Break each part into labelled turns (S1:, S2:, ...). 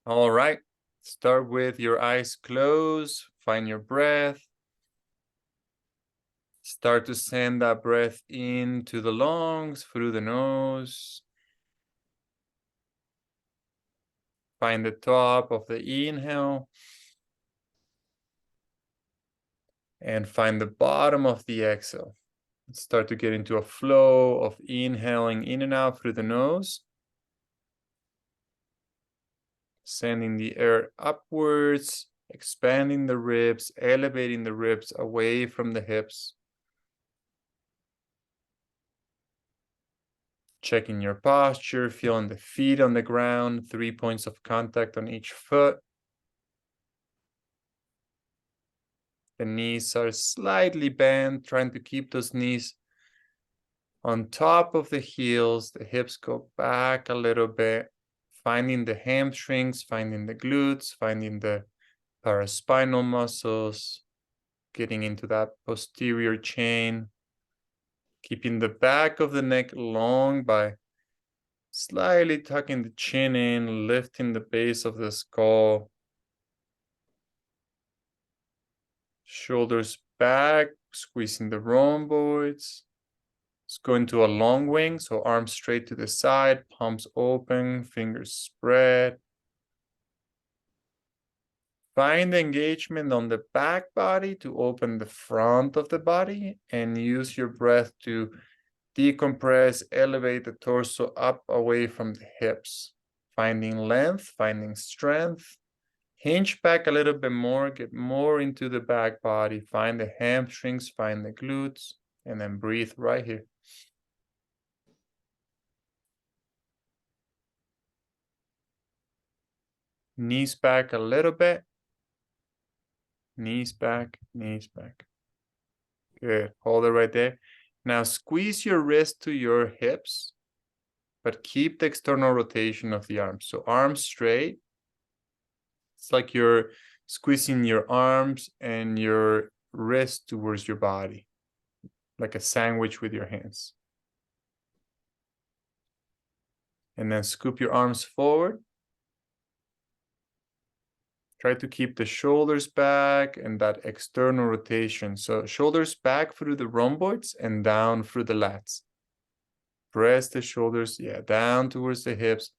S1: All right. Start with your eyes closed. Find your breath. Start to send that breath into the lungs through the nose. Find the top of the inhale. And find the bottom of the exhale. Start to get into a flow of inhaling in and out through the nose. Sending the air upwards, expanding the ribs, elevating the ribs away from the hips. Checking your posture, feeling the feet on the ground, 3 points of contact on each foot. The knees are slightly bent, trying to keep those knees on top of the heels. The hips go back a little bit, finding the hamstrings, finding the glutes, finding the paraspinal muscles, getting into that posterior chain. Keeping the back of the neck long by slightly tucking the chin in, lifting the base of the skull. Shoulders back, squeezing the rhomboids. Let's go into a long wing, so arms straight to the side, palms open, fingers spread. Find the engagement on the back body to open the front of the body and use your breath to decompress, elevate the torso up away from the hips. Finding length, finding strength. Hinge back a little bit more, get more into the back body. Find the hamstrings, find the glutes, and then breathe right here. Knees back a little bit. Knees back, knees back. Good. Hold it right there. Now squeeze your wrist to your hips, but keep the external rotation of the arms. So arms straight. It's like you're squeezing your arms and your wrist towards your body, like a sandwich with your hands. And then scoop your arms forward. Try to keep the shoulders back and that external rotation. So shoulders back through the rhomboids and down through the lats. Press the shoulders, down towards the hips.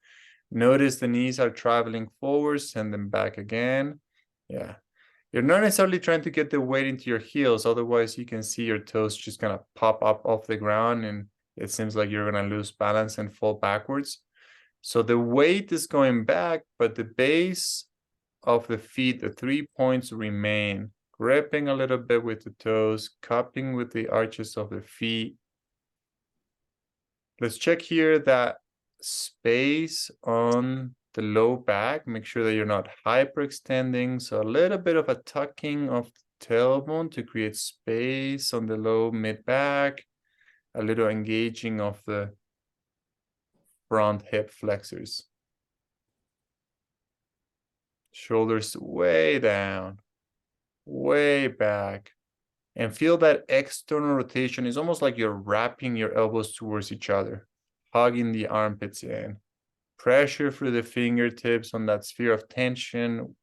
S1: Notice the knees are traveling forward, send them back again. Yeah. You're not necessarily trying to get the weight into your heels, otherwise you can see your toes just gonna pop up off the ground and it seems like you're gonna lose balance and fall backwards. So the weight is going back, but the base of the feet, the 3 points remain. Gripping a little bit with the toes, cupping with the arches of the feet. Let's check here that space on the low back. Make sure that you're not hyperextending. So a little bit of a tucking of the tailbone to create space on the low mid back. A little engaging of the front hip flexors. Shoulders way down, way back. And feel that external rotation. It's almost like you're wrapping your elbows towards each other, hugging the armpits in. Pressure through the fingertips on that sphere of tension,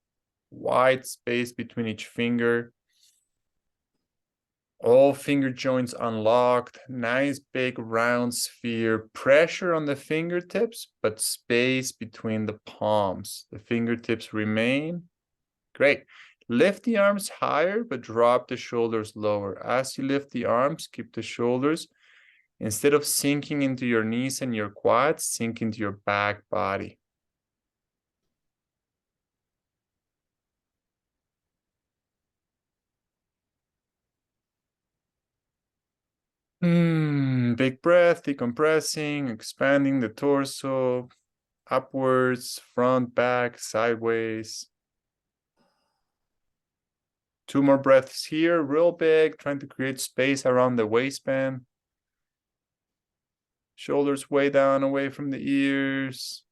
S1: wide space between each finger. All finger joints unlocked, nice big round sphere. Pressure on the fingertips, but space between the palms. The fingertips remain. Great. Lift the arms higher, but drop the shoulders lower. As you lift the arms, keep the shoulders. Instead of sinking into your knees and your quads, sink into your back body. Big breath, decompressing, expanding the torso, upwards, front, back, sideways. 2 more breaths here, real big, trying to create space around the waistband. Shoulders way down, away from the ears.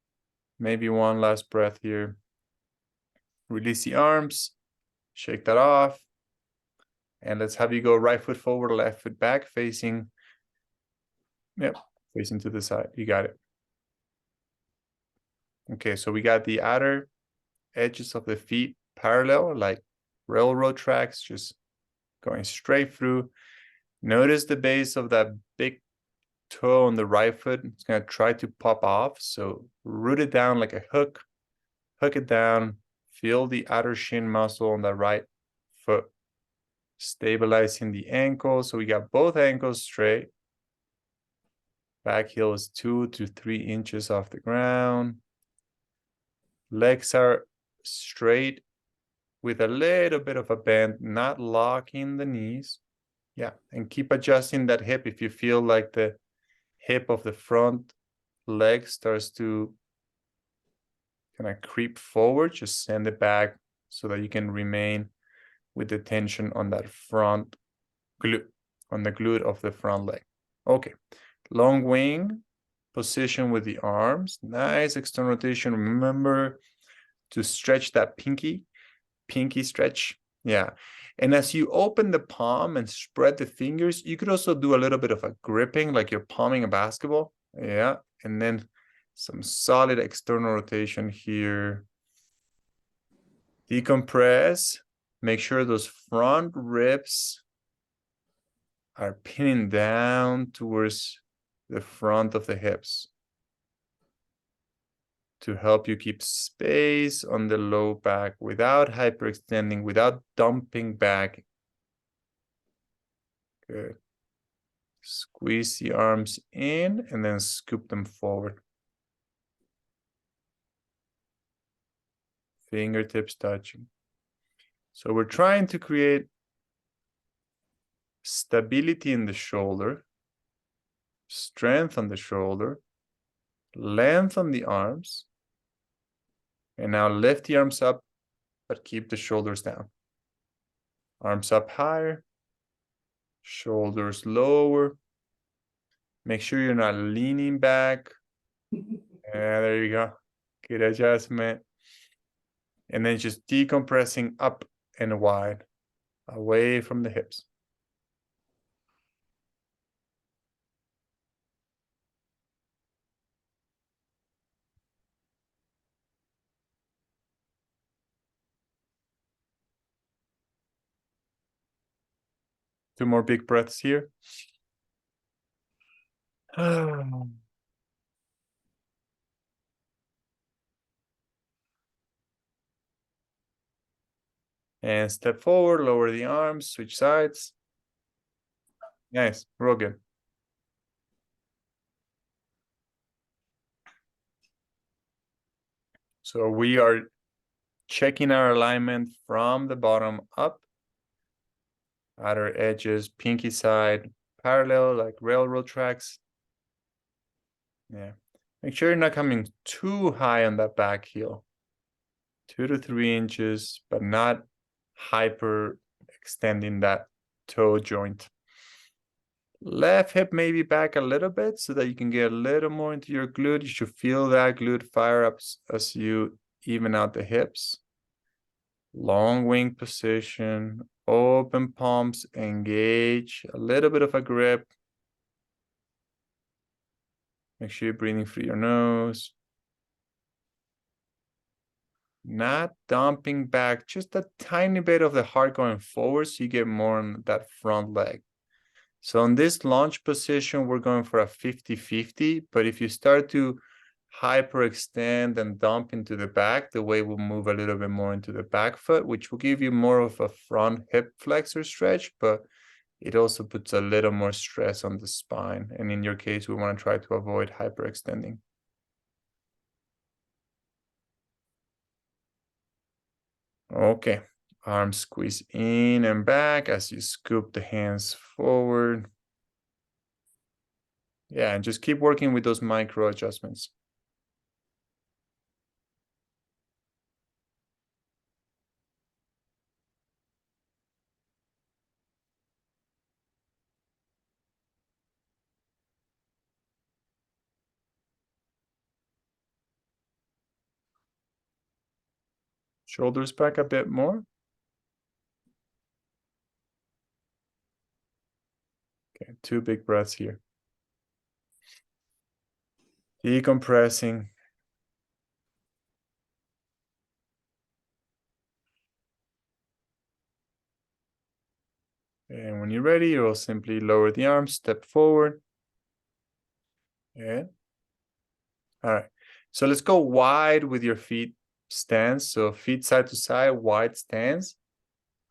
S1: Maybe one last breath here. Release the arms, shake that off. And let's have you go right foot forward, left foot back, facing facing to the side. You got it. Okay, so we got the outer edges of the feet parallel, like railroad tracks, just going straight through. Notice the base of that big toe on the right foot. It's going to try to pop off. So root it down like a hook, hook it down, feel the outer shin muscle on the right foot, stabilizing the ankle. So we got both ankles straight. Back heel is 2 to 3 inches off the ground. Legs are straight with a little bit of a bend, not locking the knees. Yeah, and keep adjusting that hip. If you feel like the hip of the front leg starts to kind of creep forward, just send it back so that you can remain with the tension on that front glute, on the glute of the front leg. Okay, long wing position with the arms. Nice external rotation. Remember to stretch that pinky stretch. Yeah. And as you open the palm and spread the fingers, you could also do a little bit of a gripping, like you're palming a basketball. Yeah. And then some solid external rotation here. Decompress. Make sure those front ribs are pinning down towards the front of the hips to help you keep space on the low back without hyperextending, without dumping back. Good. Squeeze the arms in and then scoop them forward. Fingertips touching. So we're trying to create stability in the shoulder, strength on the shoulder, length on the arms. And now lift the arms up, but keep the shoulders down. Arms up higher, shoulders lower. Make sure you're not leaning back. Yeah, there you go. Good adjustment. And then just decompressing up and wide, away from the hips. Two more big breaths here. And step forward, lower the arms, switch sides. Nice, real good. So we are checking our alignment from the bottom up. Outer edges, pinky side, parallel like railroad tracks. Yeah. Make sure you're not coming too high on that back heel. 2 to 3 inches, but not hyper extending that toe joint. Left hip maybe back a little bit so that you can get a little more into your glute. You should feel that glute fire up as you even out the hips. Long wing position, open palms, engage, a little bit of a grip. Make sure you're breathing through your nose. Not dumping back, just a tiny bit of the heart going forward so you get more on that front leg. So in this lunge position, we're going for a 50-50, but if you start to hyperextend and dump into the back, the weight will move a little bit more into the back foot, which will give you more of a front hip flexor stretch, but it also puts a little more stress on the spine. And in your case, we want to try to avoid hyperextending. Okay, arms squeeze in and back as you scoop the hands forward. Yeah, and just keep working with those micro adjustments. Shoulders back a bit more. Okay, 2 big breaths here. Decompressing. And when you're ready, you'll simply lower the arms, step forward. And all right. So let's go wide with your feet stance. So feet side to side, wide stance.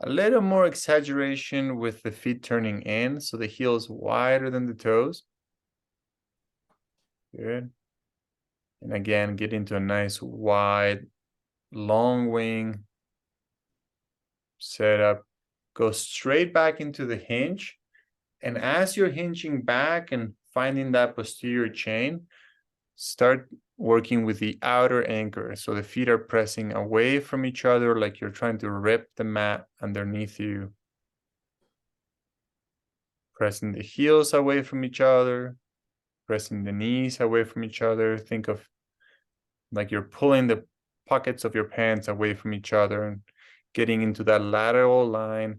S1: A little more exaggeration with the feet turning in, so the heel is wider than the toes. Good. And again, get into a nice wide, long wing setup. Go straight back into the hinge. And as you're hinging back and finding that posterior chain, start working with the outer anchor. So the feet are pressing away from each other like you're trying to rip the mat underneath you. Pressing the heels away from each other, pressing the knees away from each other. Think of like you're pulling the pockets of your pants away from each other and getting into that lateral line,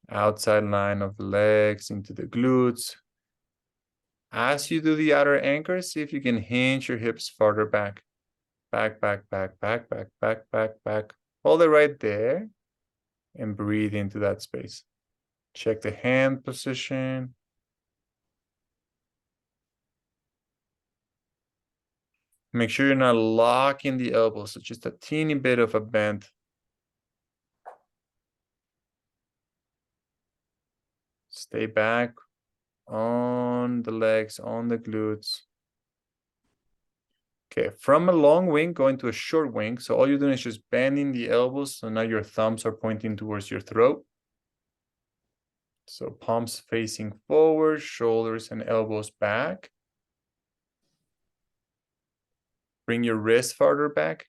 S1: outside line of the legs, into the glutes. As you do the outer anchor, see if you can hinge your hips farther back. Back, back, back, back, back, back, back, back. Hold it right there and breathe into that space. Check the hand position. Make sure you're not locking the elbows, so just a teeny bit of a bend. Stay back on the legs, on the glutes. Okay, from a long wing, go into a short wing. So all you're doing is just bending the elbows. So now your thumbs are pointing towards your throat. So palms facing forward, shoulders and elbows back. Bring your wrist farther back.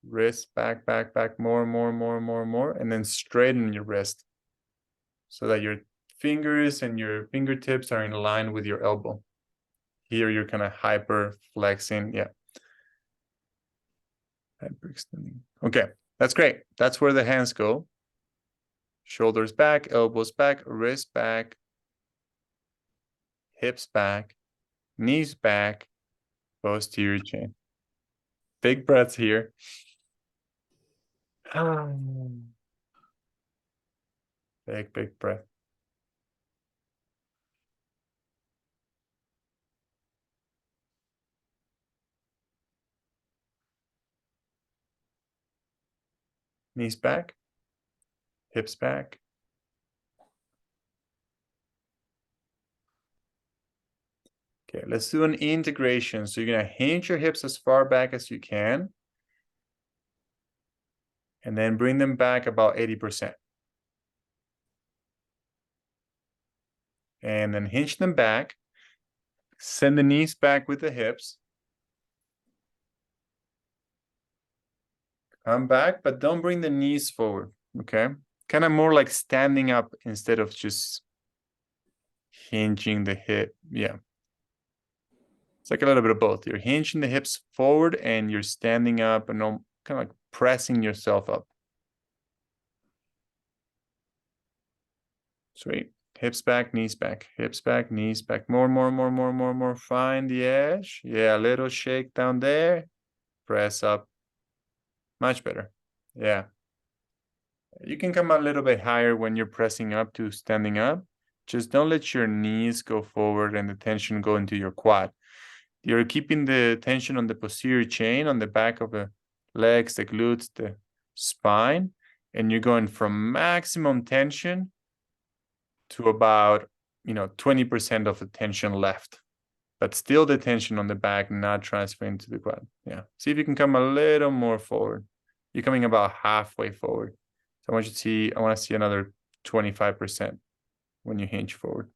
S1: Wrist back, back, back, more, more. And then straighten your wrist so that your fingers and your fingertips are in line with your elbow. Here you're kind of hyper flexing. Yeah. Hyperextending. Okay, that's great. That's where the hands go. Shoulders back, elbows back, wrist back, hips back, knees back, posterior chain. Big breaths here. Big breath. Knees back, hips back. Okay, let's do an integration. So you're gonna hinge your hips as far back as you can. And then bring them back about 80%. And then hinge them back. Send the knees back with the hips. Come back, but don't bring the knees forward, okay? Kind of more like standing up instead of just hinging the hip. Yeah. It's like a little bit of both. You're hinging the hips forward and you're standing up and kind of like pressing yourself up. Sweet. Hips back, knees back. Hips back, knees back. More. Find the edge. Yeah, a little shake down there. Press up. Much better. Yeah. You can come a little bit higher when you're pressing up to standing up. Just don't let your knees go forward and the tension go into your quad. You're keeping the tension on the posterior chain, on the back of the legs, the glutes, the spine, and you're going from maximum tension to about, 20% of the tension left. But still the tension on the back, not transferring to the quad. Yeah. See if you can come a little more forward. You're coming about halfway forward. So I want to see another 25% when you hinge forward.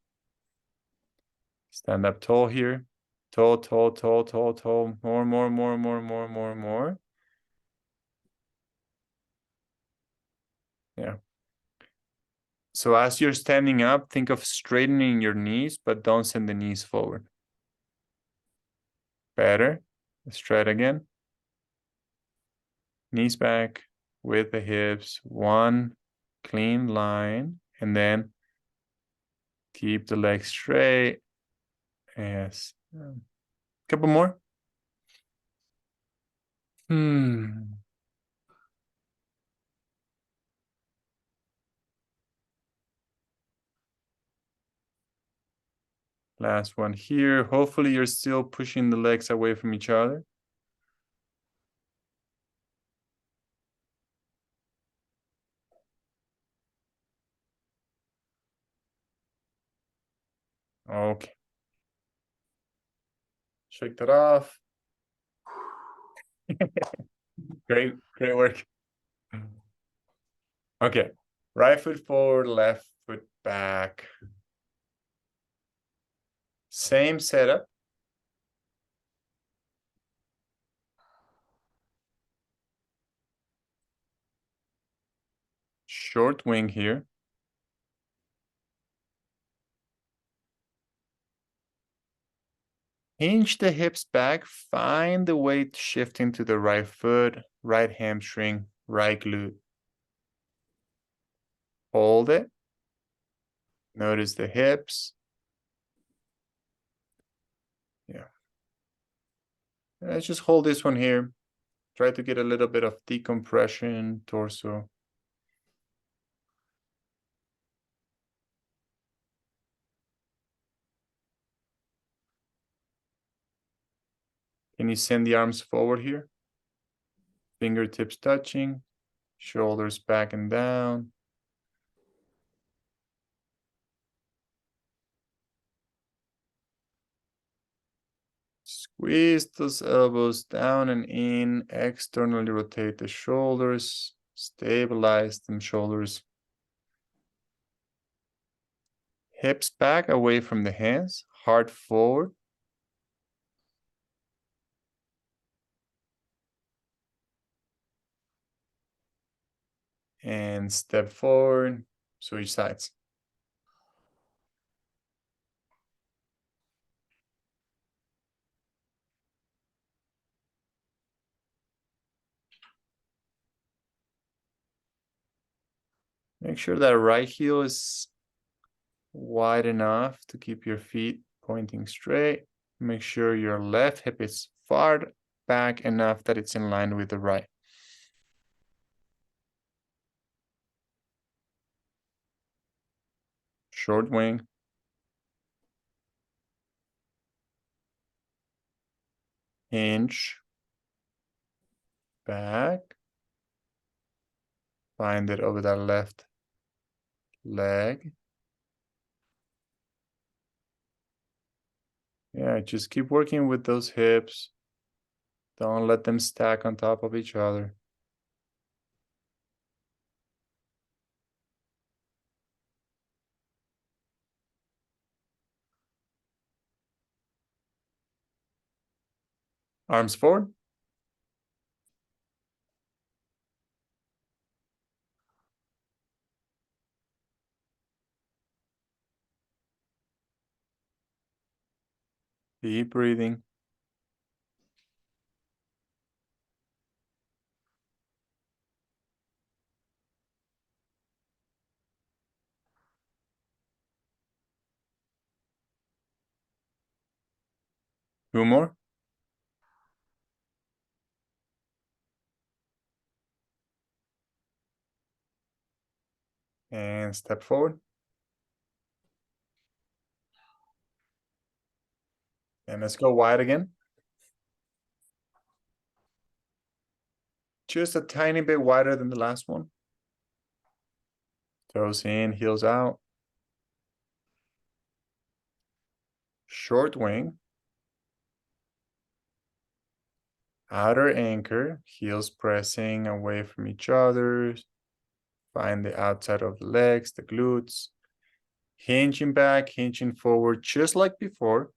S1: Stand up tall here. Tall. More. Yeah. So as you're standing up, think of straightening your knees, but don't send the knees forward. Better. Let's try it again. Knees back with the hips. One clean line. And then keep the legs straight. Yes. Couple more. Last one here. Hopefully you're still pushing the legs away from each other. Okay. Shake that off. Great work. Okay. Right foot forward, left foot back. Same setup. Short wing here. Hinge the hips back. Find the weight shifting to the right foot, right hamstring, right glute. Hold it. Notice the hips. Yeah. Let's just hold this one here. Try to get a little bit of decompression, torso. Can you send the arms forward here? Fingertips touching, shoulders back and down. Squeeze those elbows down and in, externally rotate the shoulders, stabilize them shoulders. Hips back away from the hands, heart forward. And step forward, switch sides. Make sure that right heel is wide enough to keep your feet pointing straight. Make sure your left hip is far back enough that it's in line with the right. Short wing. Hinge. Back. Find it over that left leg. Yeah, just keep working with those hips. Don't let them stack on top of each other. Arms forward. Deep breathing. Two more. And step forward. And let's go wide again. Just a tiny bit wider than the last one. Toes in, heels out. Short wing. Outer anchor, heels pressing away from each other. Find the outside of the legs, the glutes. Hinging back, hinging forward, just like before.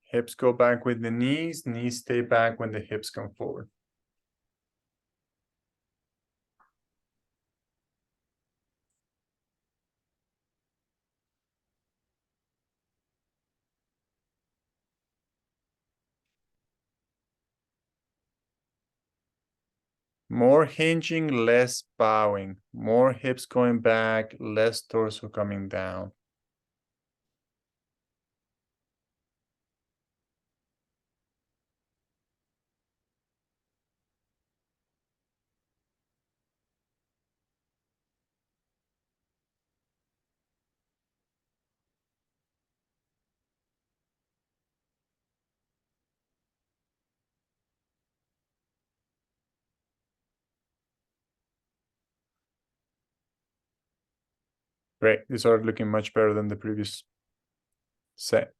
S1: Hips go back with the knees stay back when the hips come forward. More hinging, less bowing. More hips going back, less torso coming down. Great. These are looking much better than the previous set.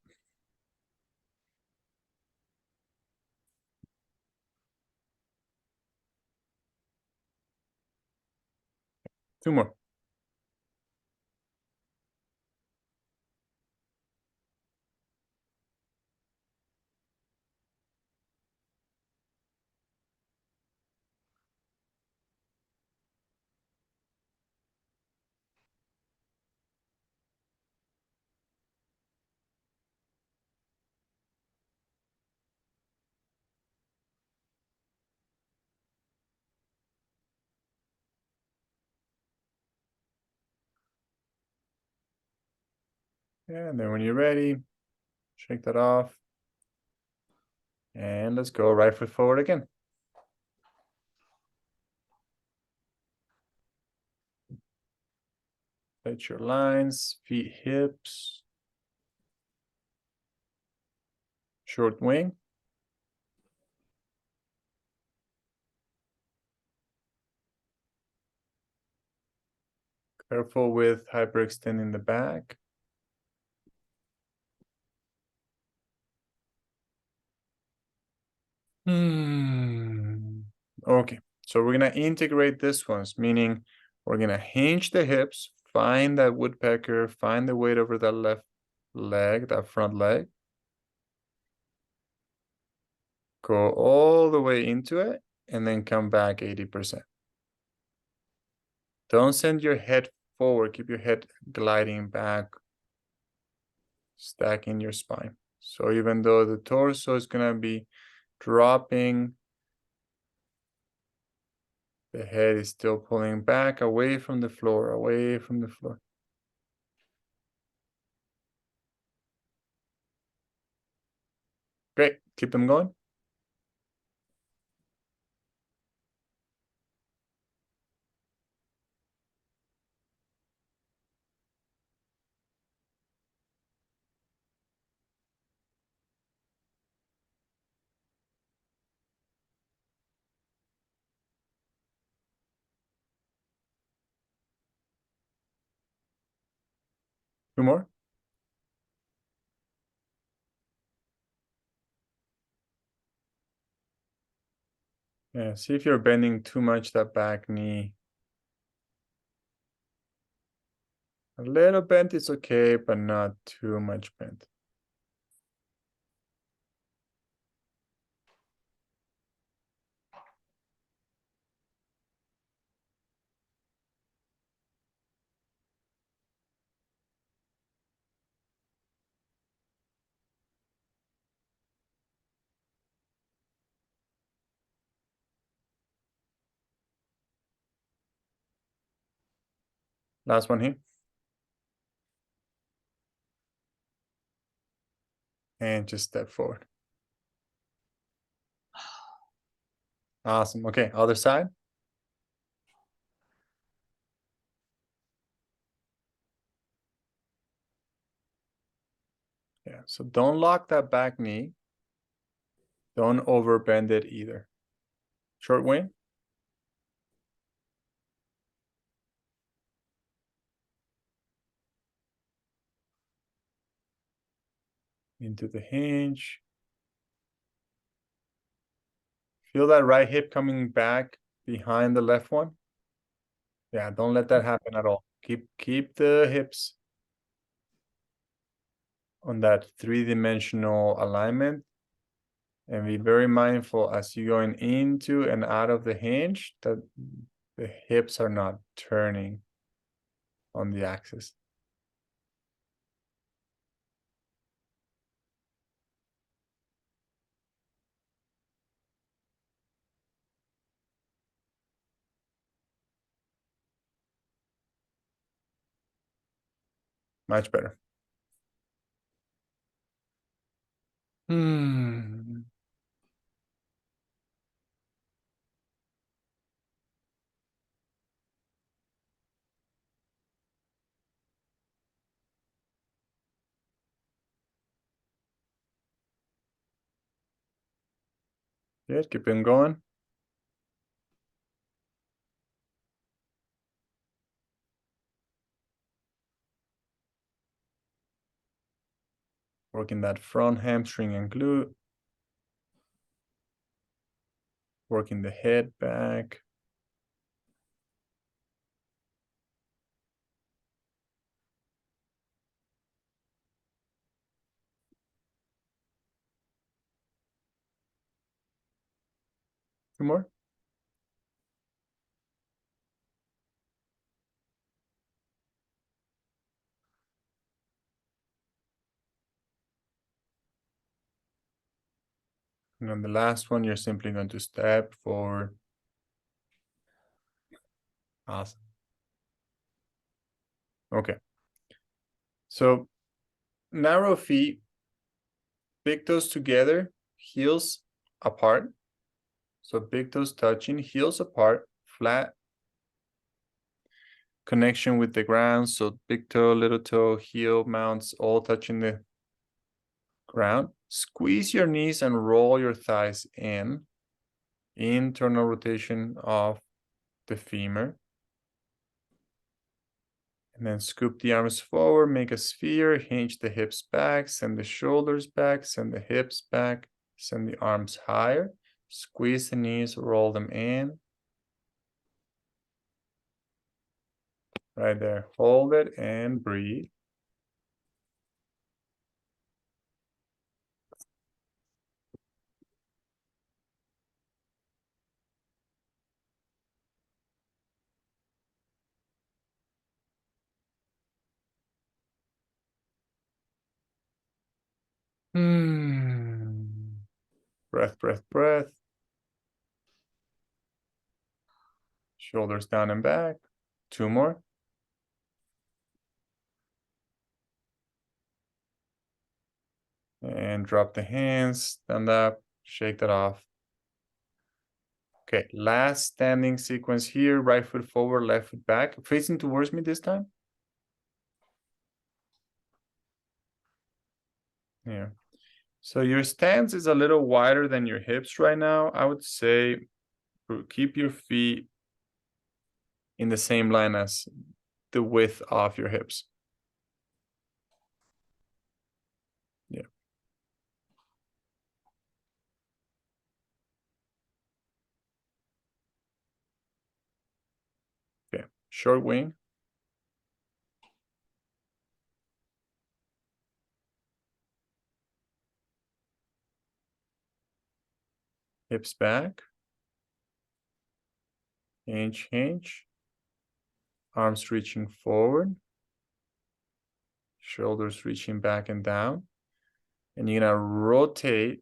S1: Two more. And then when you're ready, shake that off. And let's go right foot forward again. Set your lines, feet, hips. Short wing. Careful with hyperextending the back. Okay, so we're gonna integrate this ones, meaning we're gonna hinge the hips, find that woodpecker, find the weight over that left leg, that front leg. Go all the way into it, and then come back 80%. Don't send your head forward, keep your head gliding back, stacking your spine. So even though the torso is gonna be dropping, the head is still pulling back away from the floor, away from the floor. Great, keep them going. Two more. Yeah, see if you're bending too much that back knee. A little bent is okay, but not too much bent. Last one here. And just step forward. Awesome. Okay, other side. Yeah, so don't lock that back knee. Don't overbend it either. Short wing. Into the hinge. Feel that right hip coming back behind the left one. Yeah, don't let that happen at all. Keep the hips on that three-dimensional alignment, and be very mindful as you're going into and out of the hinge that the hips are not turning on the axis. Much better. Good, keep them going. Working that front hamstring and glute. Working the head back. Two more. And on the last one, you're simply going to step forward. Awesome. Okay. So narrow feet, big toes together, heels apart. So big toes touching, heels apart, flat connection with the ground. So big toe, little toe, heel mounts all touching the ground. Squeeze your knees and roll your thighs in. Internal rotation of the femur. And then scoop the arms forward, make a sphere, hinge the hips back, send the shoulders back, send the hips back, send the arms higher. Squeeze the knees, roll them in. Right there. Hold it and breathe. Breath, breath, breath. Shoulders down and back. Two more. And drop the hands, stand up, shake that off. Okay, last standing sequence here. Right foot forward, left foot back. Facing towards me this time. Yeah. So your stance is a little wider than your hips right now. I would say keep your feet in the same line as the width of your hips. Yeah. Okay. Short wing. Hips back. Hinge, hinge. Arms reaching forward. Shoulders reaching back and down. And you're gonna rotate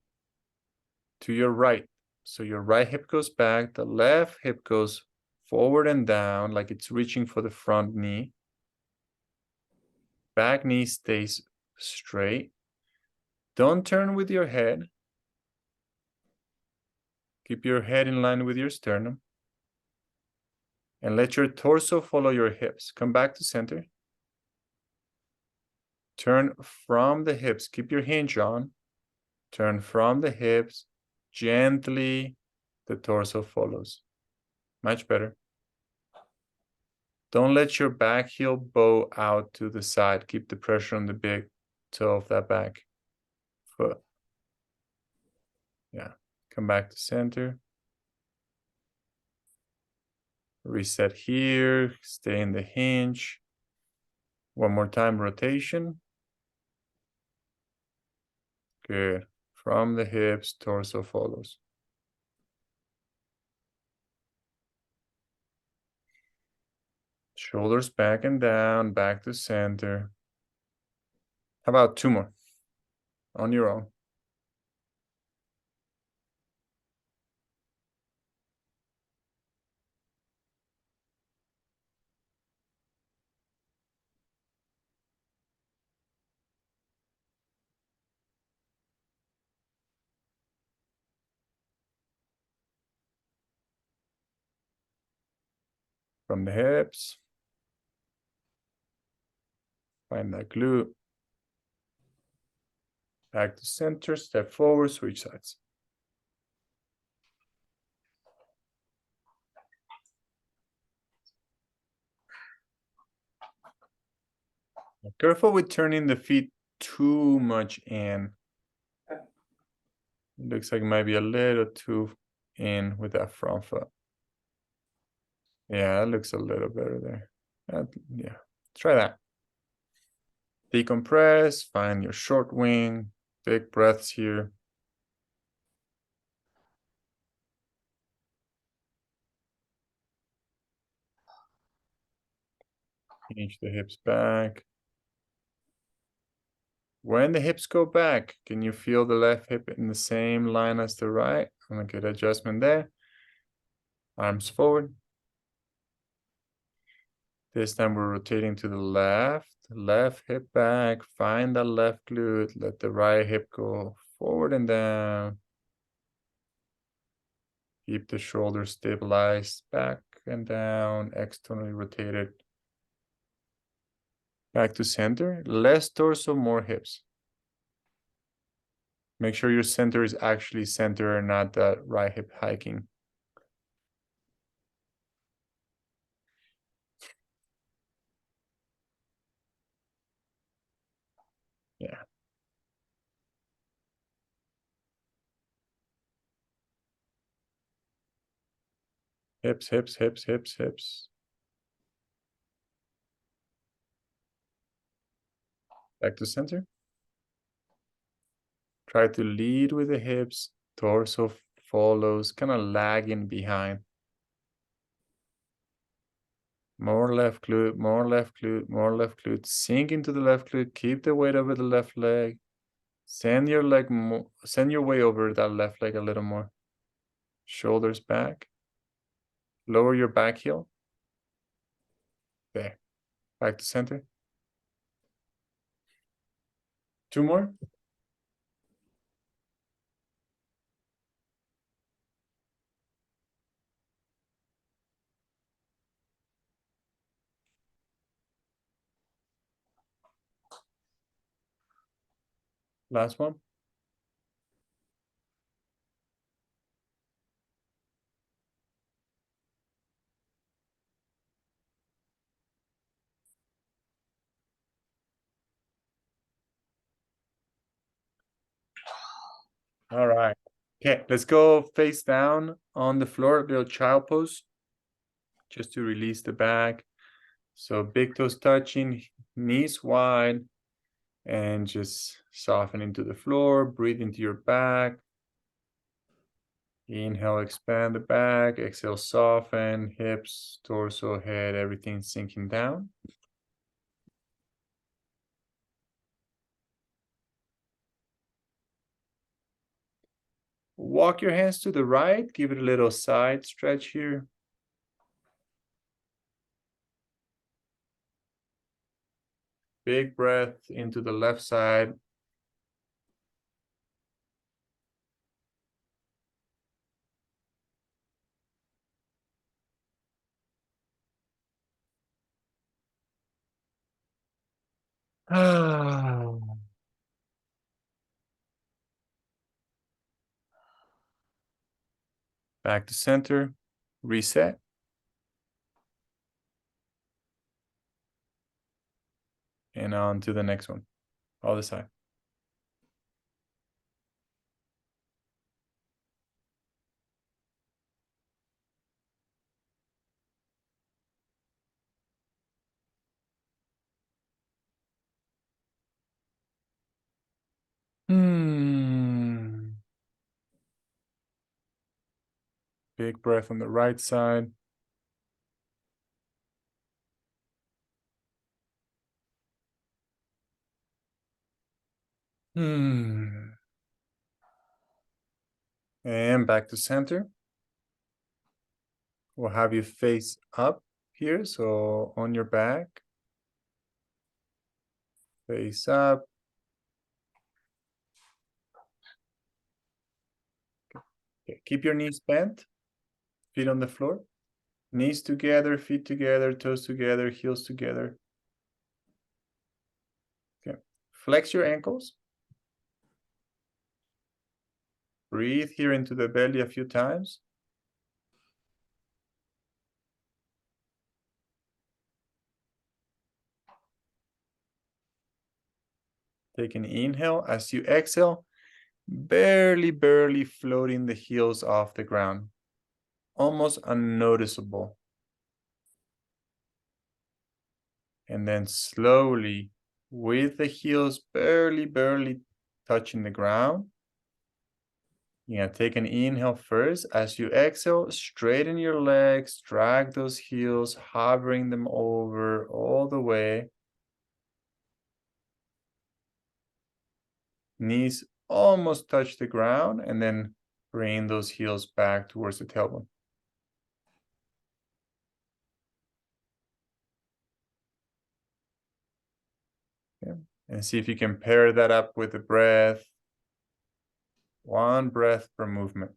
S1: to your right. So your right hip goes back, the left hip goes forward and down like it's reaching for the front knee. Back knee stays straight. Don't turn with your head. Keep your head in line with your sternum. And let your torso follow your hips. Come back to center. Turn from the hips. Keep your hinge on. Turn from the hips. Gently, the torso follows. Much better. Don't let your back heel bow out to the side. Keep the pressure on the big toe of that back foot. Yeah. Come back to center. Reset here. Stay in the hinge. One more time, rotation. Good. From the hips, torso follows. Shoulders back and down, back to center. How about two more on your own? From the hips. Find that glute. Back to center, step forward, switch sides. Careful with turning the feet too much in. Looks like maybe a little too in with that front foot. Yeah, that looks a little better there. Yeah, try that. Decompress, find your short wing, big breaths here. Hinge the hips back. When the hips go back, can you feel the left hip in the same line as the right? And a good adjustment there. Arms forward. This time we're rotating to the left. Left hip back. Find that left glute. Let the right hip go forward and down. Keep the shoulders stabilized. Back and down. Externally rotated. Back to center. Less torso, more hips. Make sure your center is actually center and not that right hip hiking. Yeah. Hips, hips, hips, hips, hips. Back to center. Try to lead with the hips. Torso follows, kind of lagging behind. More left glute, more left glute, more left glute. Sink into the left glute. Keep the weight over the left leg. Send your leg more, send your weight over that left leg a little more. Shoulders back. Lower your back heel. There. Back to center. Two more. Last one. All right. Okay, let's go face down on the floor, little child pose, just to release the back. So big toes touching, knees wide, and just soften into the floor. Breathe into your back. Inhale, expand the back. Exhale, soften, hips, torso, head, everything sinking down. Walk your hands to the right. Give it a little side stretch here. Big breath into the left side. Back to center. Reset. And on to the next one. Other side. Big breath on the right side. And back to center. We'll have you face up here. So on your back. Face up. Okay. Keep your knees bent. Feet on the floor. Knees together, feet together, toes together, heels together. Okay. Flex your ankles. Breathe here into the belly a few times. Take an inhale. As you exhale, barely floating the heels off the ground. Almost unnoticeable. And then slowly, with the heels barely touching the ground, you're going to take an inhale first. As you exhale, straighten your legs, drag those heels, hovering them over all the way. Knees almost touch the ground, and then bring those heels back towards the tailbone. Okay. And see if you can pair that up with the breath. One breath per movement.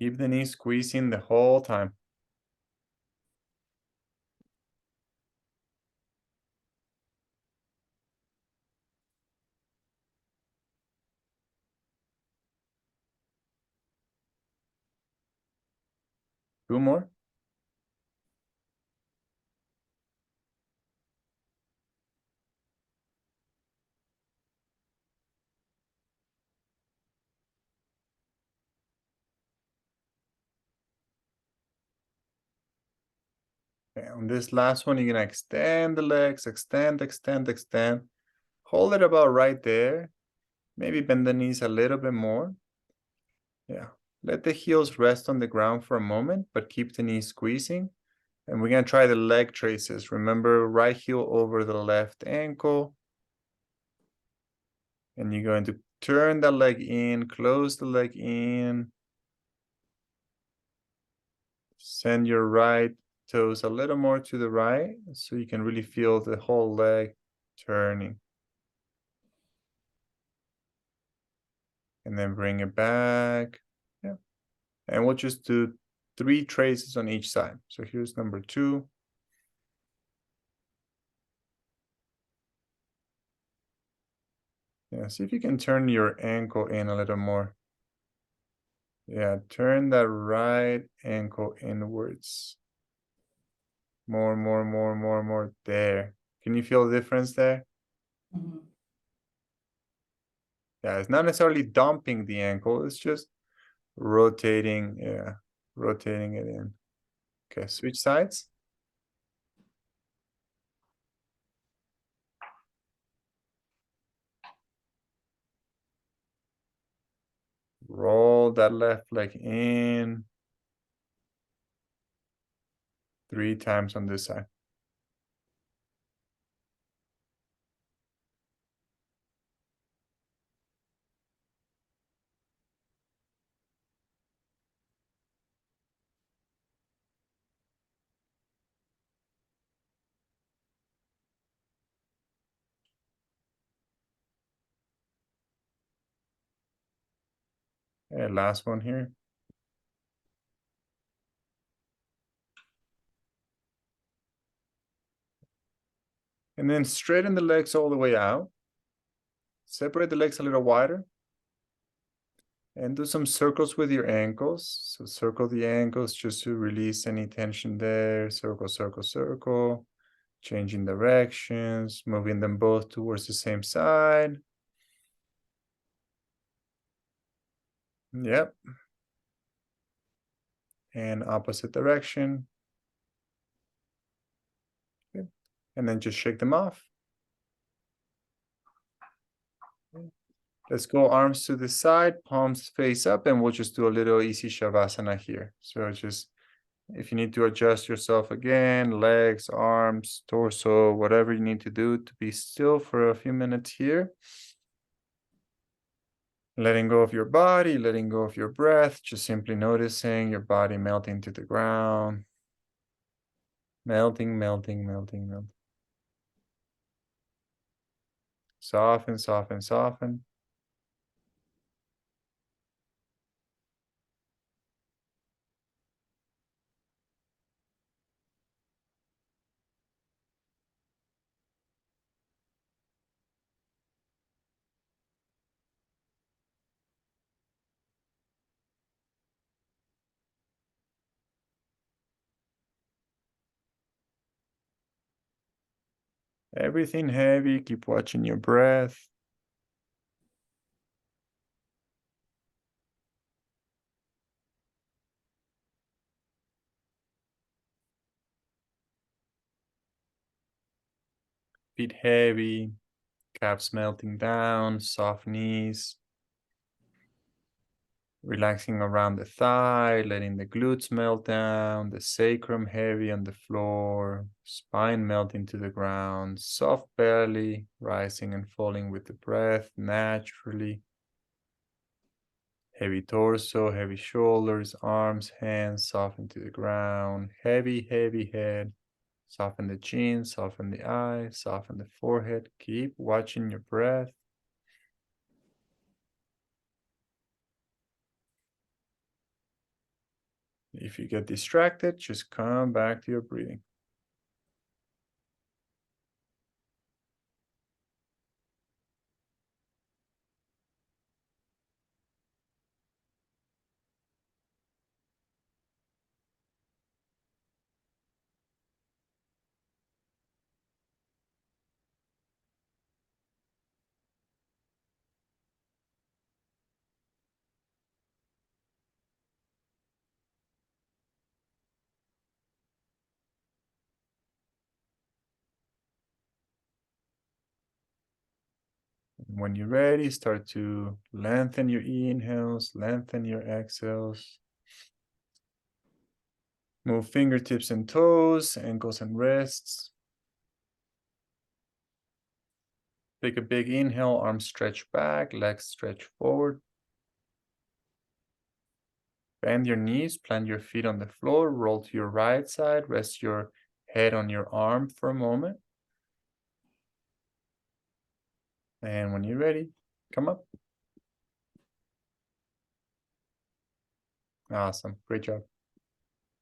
S1: Keep the knees squeezing the whole time. Two more. Okay, on this last one, you're going to extend the legs, extend. Hold it about right there. Maybe bend the knees a little bit more. Yeah. Let the heels rest on the ground for a moment, but keep the knees squeezing. And we're going to try the leg traces. Remember, right heel over the left ankle. And you're going to turn the leg in, close the leg in. Send your right toes a little more to the right so you can really feel the whole leg turning. And then bring it back. Yeah. And we'll just do 3 traces on each side. So here's number 2. Yeah, see if you can turn your ankle in a little more. Yeah, turn that right ankle inwards. More. There. Can you feel the difference there?
S2: Mhm.
S1: Yeah, it's not necessarily dumping the ankle. It's just rotating. Yeah, rotating it in. Okay, switch sides. Roll that left leg in. 3 times on this side. And last one here. And then straighten the legs all the way out. Separate the legs a little wider. And do some circles with your ankles. So circle the ankles just to release any tension there. Circle. Changing directions, moving them both towards the same side. Yep. And opposite direction. Good. And then just shake them off. Let's go arms to the side, palms face up, and we'll just do a little easy shavasana here. So just, if you need to adjust yourself again, legs, arms, torso, whatever you need to do to be still for a few minutes here. Letting go of your body, letting go of your breath, just simply noticing your body melting to the ground. Melting. Soften. Everything heavy, keep watching your breath. Feet heavy, calves melting down, soft knees. Relaxing around the thigh, letting the glutes melt down, the sacrum heavy on the floor, spine melting to the ground, soft belly rising and falling with the breath naturally. Heavy torso, heavy shoulders, arms, hands soften to the ground, heavy, heavy head. Soften the chin, soften the eyes, soften the forehead. Keep watching your breath. If you get distracted, just come back to your breathing. When you're ready, start to lengthen your inhales, lengthen your exhales. Move fingertips and toes, ankles and wrists. Take a big inhale, arms stretch back, legs stretch forward. Bend your knees, plant your feet on the floor, roll to your right side, rest your head on your arm for a moment. And when you're ready, come up. Awesome. Great job.